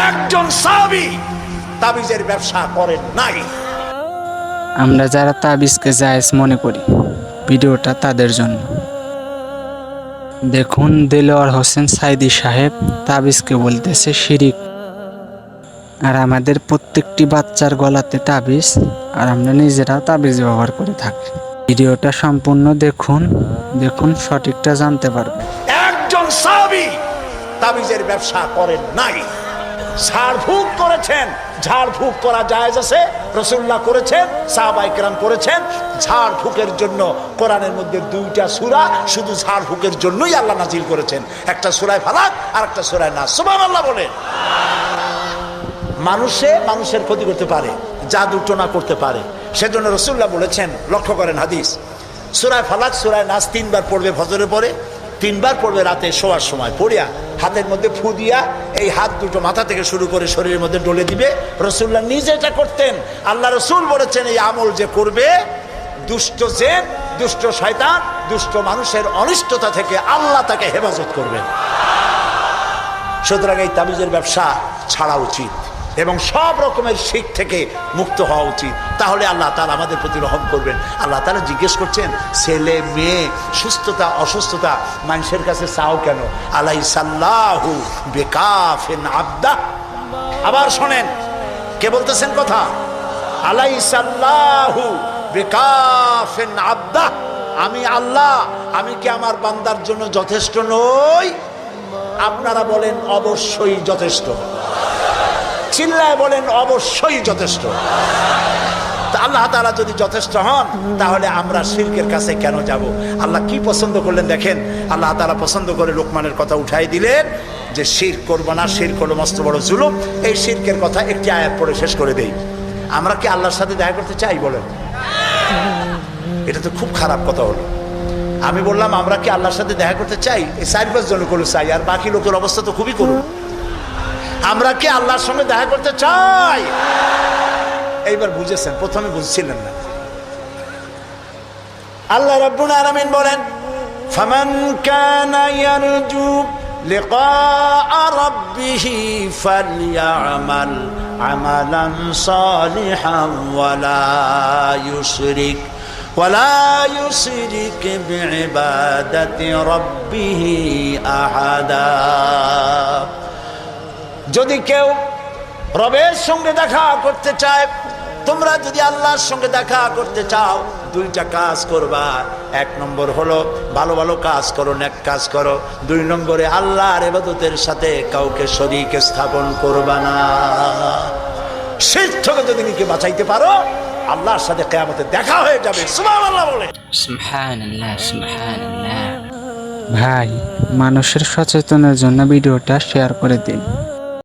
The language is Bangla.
একজন সাহাবী তাবিজের ব্যবসা করেন নাই। আমরা যারা তাবিজকে জায়েজ মনে করি, ভিডিওটা তাদের জন্য। দেখুন, দেলোয়ার হোসেন সাইদি সাহেব তাবিজকে বলতেছে শিরিক, আর আমাদের প্রত্যেকটি বাচ্চার গলাতে তাবিজ, আর আমরা নিজেরাও তাবিজ ব্যবহার করে থাকি। ভিডিওটা সম্পূর্ণ দেখুন, সঠিকটা জানতে পারবেন। একজন সাহাবী তাবিজের ব্যবসা করেন নাই। ঝাড়ফুঁক করেছেন, ঝাড়ফুঁক করা জায়েজ আছে, রাসূলুল্লাহ করেছেন, সাহাবায়ে কেরাম করেছেন। ঝাড়ফুঁকের জন্য কোরআনের মধ্যে দুইটা সূরা শুধু ঝাড়ফুঁকের জন্যই আল্লাহ নাজিল করেছেন, একটা সূরা ফালাক আর একটা সূরা নাস। সুবহানাল্লাহ বলেন। মানুষের ক্ষতি করতে পারে, জাদু টোনা করতে পারে, সেজন্য রাসূলুল্লাহ বলেছেন, লক্ষ্য করেন হাদিস, সূরা ফালাক সূরা নাস 3 বার পড়বে ফজরের পরে, 3 বার পড়বে রাতে শোয়ার সময়, পড়িয়া হাতের মধ্যে ফু দিয়া এই হাত দুটো মাথা থেকে শুরু করে শরীরের মধ্যে ডলে দিবে। রাসূলুল্লাহ নিজে এটা করতেন। আল্লাহ রাসূল বলেছেন, এই আমল যে করবে, দুষ্ট জিন, দুষ্ট শয়তান, দুষ্ট মানুষের অনিষ্টতা থেকে আল্লাহ তাকে হেফাজত করবেন। সুতরাং এই তাবিজের ব্যবসা ছাড়া উচিত এবং সব রকমের শিরক থেকে মুক্ত হওয়া উচিত। তাহলে আল্লাহ তাআলা আমাদের প্রতি রহম করবেন। আল্লাহ তাআলা জিজ্ঞেস করছেন, ছেলে মেয়ে, সুস্থতা অসুস্থতা মানুষের কাছে চাও কেন? আলাইসাল্লাহু বিকাফিন আবদা। আবার শোনেন, কে বলতেছেন কথা? আলাইসাল্লাহু বিকাফিন আবদা। আমি আল্লাহ, আমি কি আমার বান্দার জন্য যথেষ্ট নই? আপনারা বলেন অবশ্যই যথেষ্ট। চিল্লায় বলেন অবশ্যই যথেষ্ট। আল্লাহ তাআলা যদি যথেষ্ট হন, তাহলে আমরা শিরকের কাছে কেন যাব? আল্লাহ কি পছন্দ করলেন দেখেন। আল্লাহ তাআলা পছন্দ করে লোকমানের কথা উঠাই দিলেন যে শিরক করবো না, শিরক হলো মস্ত বড় জুলুম। এই শিরকের কথা একটি আয়াত পড়ে শেষ করে দেই। আমরা কি আল্লাহর সাথে দেখা করতে চাই বলেন? এটা তো খুব খারাপ কথা হলো। আমি বললাম আমরা কি আল্লাহর সাথে দেখা করতে চাই? এই 4-5 জন করে চাই, আর বাকি লোকের অবস্থা তো খুবই করুন। আমরা কি আল্লাহর সঙ্গে দেখা করতে চাই? এইবার বুঝেছেন, প্রথমে বুঝছিলেন না। আল্লাহ রাব্বুল আলামিন বলেন, ফামান কানা ইয়ারজু লিকা রাব্বিহি ফালইআমাল আমালান সালিহান ওয়ালা ইউশরিক বিইবাদাতি রাব্বিহি আহাদা। যদি কেউ রবের সঙ্গে দেখা করতে চায়, তোমরা যদি আল্লাহর সঙ্গে দেখা করতে চাও, 2টা কাজ করবা। 1 নম্বর হলো ভালো ভালো কাজ করো, নেক কাজ করো। 2 নম্বরে আল্লাহর ইবাদতের সাথে কাউকে শরীক স্থাপন করবা না। শিরক থেকে যদি নিজেকে বাঁচাইতে পারো, আল্লাহর সাথে কিয়ামতে দেখা হয়ে যাবে। সুবহানাল্লাহ বলে। সুবহানাল্লাহ, সুবহানাল্লাহ। ভাই, মানুষের সচেতনের জন্য ভিডিওটা শেয়ার করে দিন।